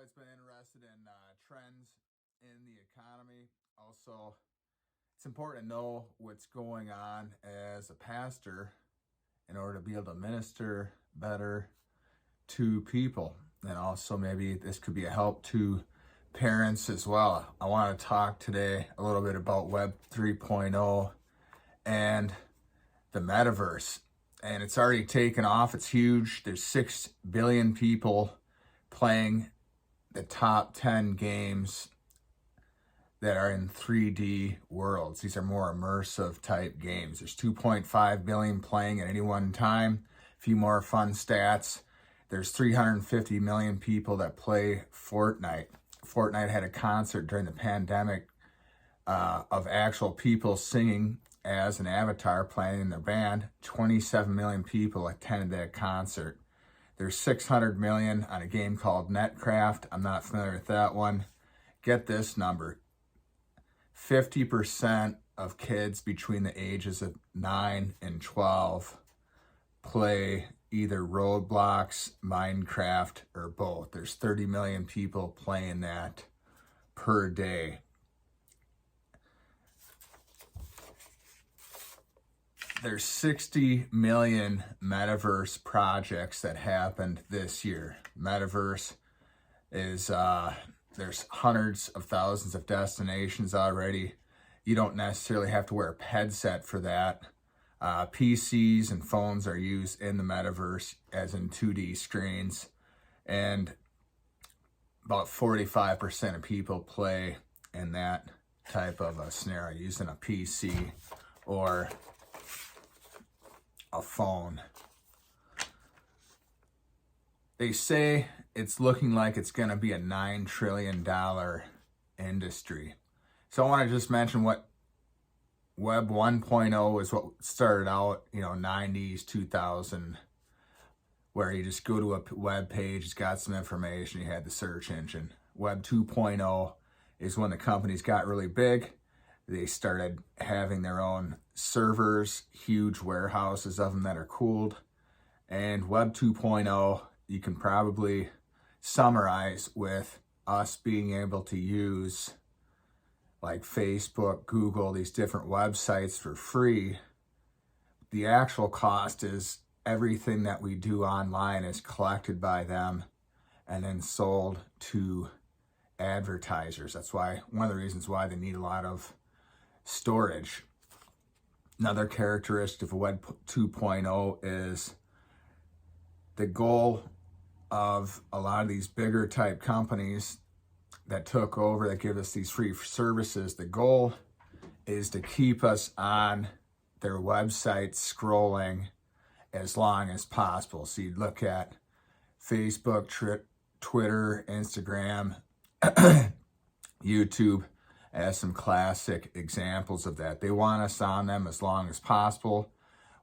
always been interested in trends in the economy. Also, it's important to know what's going on as a pastor in order to be able to minister better to people. And also, maybe this could be a help to parents as well. I want to talk today a little bit about Web 3.0 and the metaverse. And it's already taken off. It's huge. There's 6 billion people playing the top 10 games that are in 3D worlds. These are more immersive type games. There's 2.5 billion playing at any one time. A few more fun stats. There's 350 million people that play Fortnite. Fortnite had a concert during the pandemic of actual people singing as an avatar playing in their band. 27 million people attended that concert. There's 600 million on a game called Netcraft. I'm not familiar with that one. Get this number. 50% of kids between the ages of 9 and 12 play either Roblox, Minecraft, or both. There's 30 million people playing that per day. There's 60 million metaverse projects that happened this year. Metaverse is, there's hundreds of thousands of destinations already. You don't necessarily have to wear a headset for that. PCs and phones are used in the metaverse as in 2D screens. And about 45% of people play in that type of a scenario using a PC or a phone. They say it's looking like it's going to be a $9 trillion industry. So I want to just mention what Web 1.0 is, what started out, 90s, 2000, where you just go to a web page, it's got some information, you had the search engine. Web 2.0 is when the companies got really big. They started having their own servers, huge warehouses of them that are cooled. And Web 2.0, you can probably summarize with us being able to use like Facebook, Google, these different websites for free. The actual cost is everything that we do online is collected by them and then sold to advertisers. That's why one of the reasons why they need a lot of storage. Another characteristic of Web 2.0 is the goal of a lot of these bigger type companies that took over, that give us these free services. The goal is to keep us on their website scrolling as long as possible. So you'd look at Facebook, Twitter, Instagram, YouTube as some classic examples of that. They want us on them as long as possible.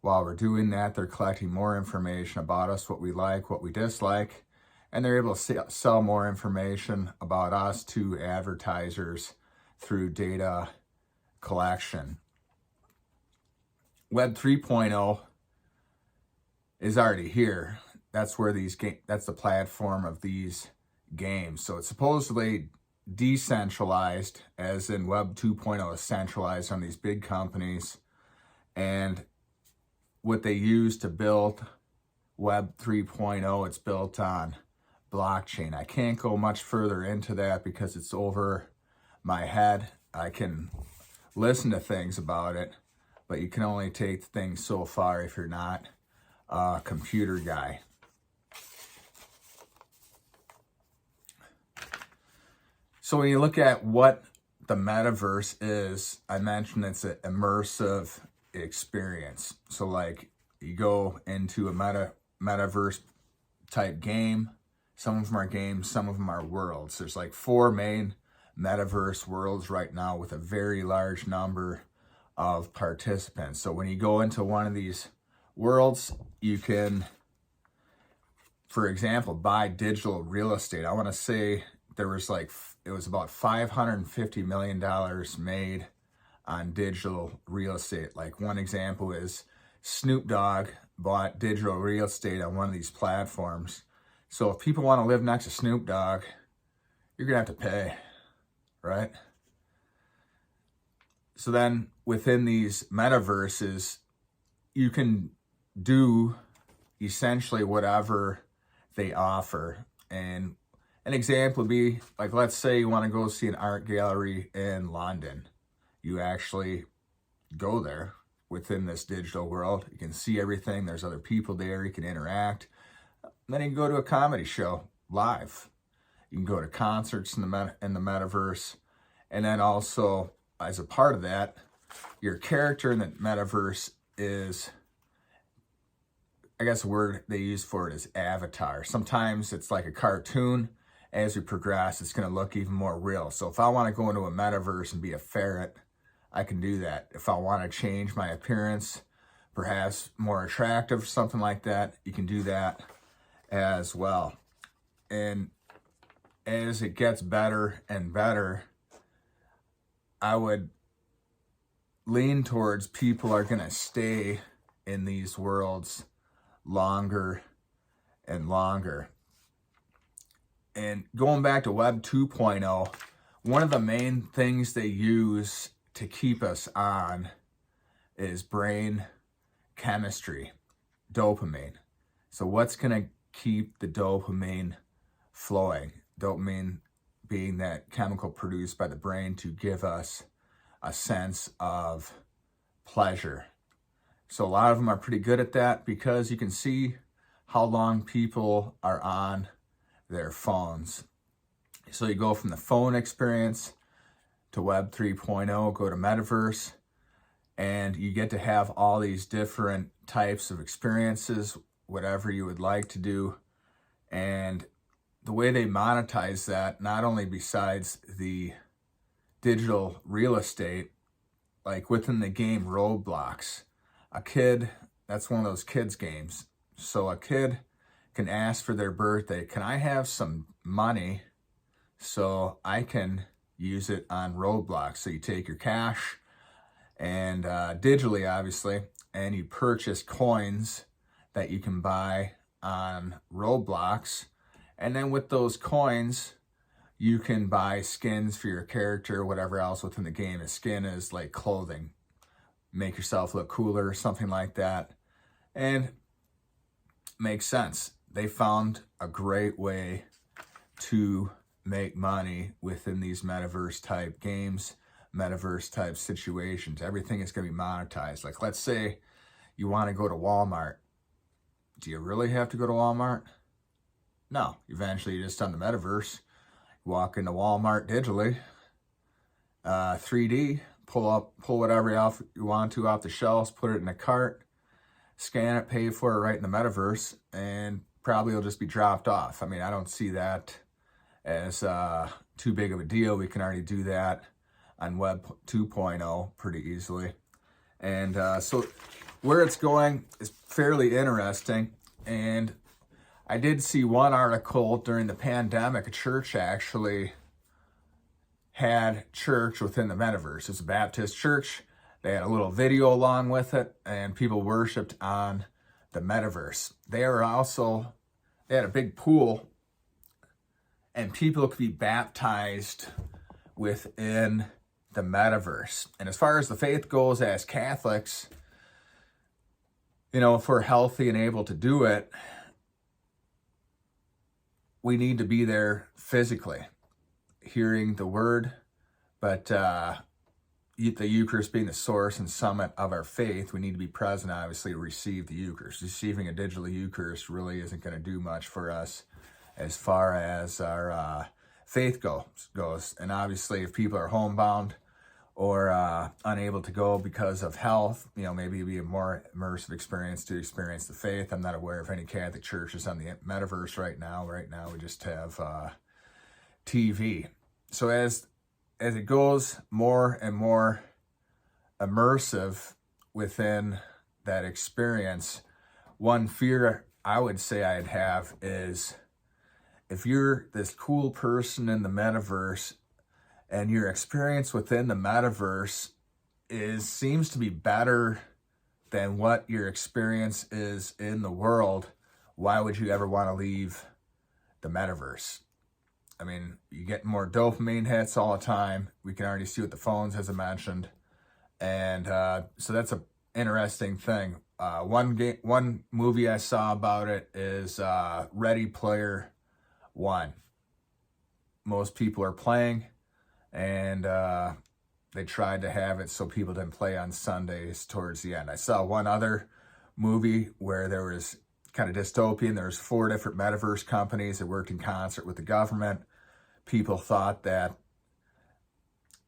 While we're doing that, they're collecting more information about us, what we like, what we dislike, and they're able to sell more information about us to advertisers through data collection. Web 3.0 is already here. That's where that's the platform of these games. So it's supposedly decentralized, as in Web 2.0 is centralized on these big companies, and what they use to build Web 3.0, it's built on blockchain. I can't go much further into that because it's over my head. I can listen to things about it, but you can only take things so far if you're not a computer guy. So when you look at what the metaverse is, I mentioned it's an immersive experience. So like you go into a metaverse type game. Some of them are games, some of them are worlds. There's like 4 main metaverse worlds right now with a very large number of participants. So when you go into one of these worlds, you can, for example, buy digital real estate. I want to say it was about $550 million made on digital real estate. Like one example is Snoop Dogg bought digital real estate on one of these platforms. So if people want to live next to Snoop Dogg, you're going to have to pay, right? So then within these metaverses, you can do essentially whatever they offer. And an example would be, like, let's say you want to go see an art gallery in London. You actually go there within this digital world. You can see everything. There's other people there. You can interact. Then you can go to a comedy show live. You can go to concerts in the metaverse. And then also, as a part of that, your character in the metaverse is, I guess the word they use for it is avatar. Sometimes it's like a cartoon. As we progress, it's going to look even more real. So if I want to go into a metaverse and be a ferret, I can do that. If I want to change my appearance, perhaps more attractive, something like that, you can do that as well. And as it gets better and better, I would lean towards people are going to stay in these worlds longer and longer. And going back to Web 2.0, one of the main things they use to keep us on is brain chemistry, dopamine. So what's going to keep the dopamine flowing? Dopamine being that chemical produced by the brain to give us a sense of pleasure. So a lot of them are pretty good at that because you can see how long people are on their phones. So you go from the phone experience to Web 3.0, go to metaverse, and you get to have all these different types of experiences, whatever you would like to do. And the way they monetize that, not only besides the digital real estate, like within the game Roblox, a kid, that's one of those kids games. So a kid can ask for their birthday, can I have some money so I can use it on Roblox? So you take your cash and digitally, obviously, and you purchase coins that you can buy on Roblox. And then with those coins, you can buy skins for your character, whatever else within the game. A skin is like clothing. Make yourself look cooler, something like that. And makes sense. They found a great way to make money within these metaverse type games, metaverse type situations. Everything is going to be monetized. Like, let's say you want to go to Walmart. Do you really have to go to Walmart? No. Eventually, you're just on the metaverse. Walk into Walmart digitally, 3D, pull whatever you want to off the shelves, put it in a cart, scan it, pay for it right in the metaverse, and probably it'll just be dropped off. I mean, I don't see that as too big of a deal. We can already do that on Web 2.0 pretty easily. And so where it's going is fairly interesting. And I did see one article during the pandemic. A church actually had church within the metaverse. It's a Baptist church. They had a little video along with it, and people worshiped on the metaverse. They had a big pool, and people could be baptized within the metaverse. And as far as the faith goes, as Catholics, if we're healthy and able to do it, we need to be there physically, hearing the word, but the Eucharist being the source and summit of our faith, we need to be present, obviously, to receive the Eucharist. Receiving a digital Eucharist really isn't going to do much for us as far as our faith goes. And obviously, if people are homebound or unable to go because of health, maybe it'd be a more immersive experience to experience the faith. I'm not aware of any Catholic churches on the metaverse right now. Right now, we just have TV. So as it goes more and more immersive within that experience, one fear I would say I'd have is if you're this cool person in the metaverse and your experience within the metaverse seems to be better than what your experience is in the world, why would you ever want to leave the metaverse? I mean, you get more dopamine hits all the time. We can already see with the phones, as I mentioned. And so that's a interesting thing. One movie I saw about it is Ready Player One. Most people are playing, and they tried to have it so people didn't play on Sundays towards the end. I saw one other movie where there was kind of dystopian. There was 4 different metaverse companies that worked in concert with the government. People thought that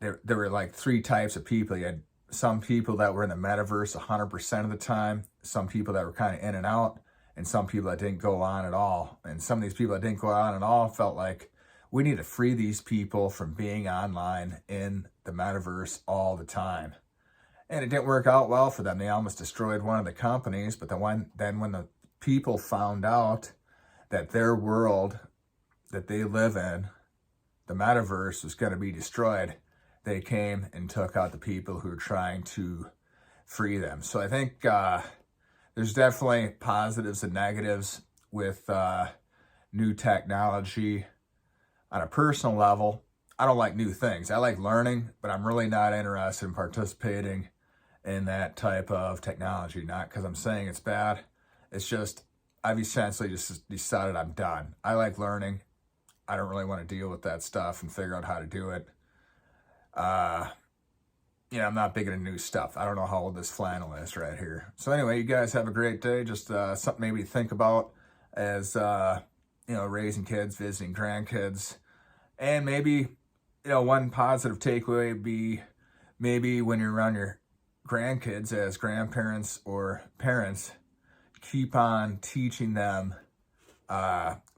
there were like 3 types of people. You had some people that were in the metaverse 100% of the time, some people that were kind of in and out, and some people that didn't go on at all. And some of these people that didn't go on at all felt like we need to free these people from being online in the metaverse all the time. And it didn't work out well for them. They almost destroyed one of the companies, but then when the people found out that their world that they live in, the metaverse, was going to be destroyed, they came and took out the people who were trying to free them. So I think there's definitely positives and negatives with new technology. On a personal level, I don't like new things. I like learning, but I'm really not interested in participating in that type of technology. Not because I'm saying it's bad. It's just I've essentially just decided I'm done. I like learning. I don't really want to deal with that stuff and figure out how to do it. I'm not big into new stuff. I don't know how old this flannel is right here. So anyway, you guys have a great day. Just something maybe to think about as, raising kids, visiting grandkids. And maybe, one positive takeaway would be maybe when you're around your grandkids as grandparents or parents, keep on teaching them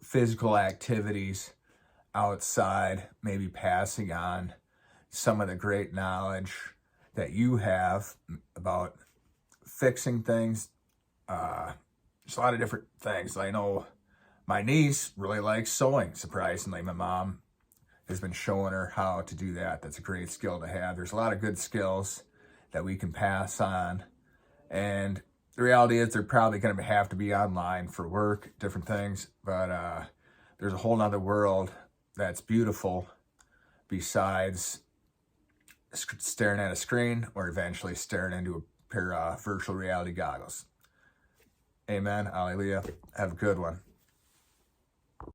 physical activities outside, maybe passing on some of the great knowledge that you have about fixing things. There's a lot of different things. I know my niece really likes sewing, surprisingly. My mom has been showing her how to do that. That's a great skill to have. There's a lot of good skills that we can pass on. And the reality is they're probably going to have to be online for work, different things. But there's a whole nother world that's beautiful besides staring at a screen or eventually staring into a pair of virtual reality goggles. Amen. Hallelujah. Have a good one.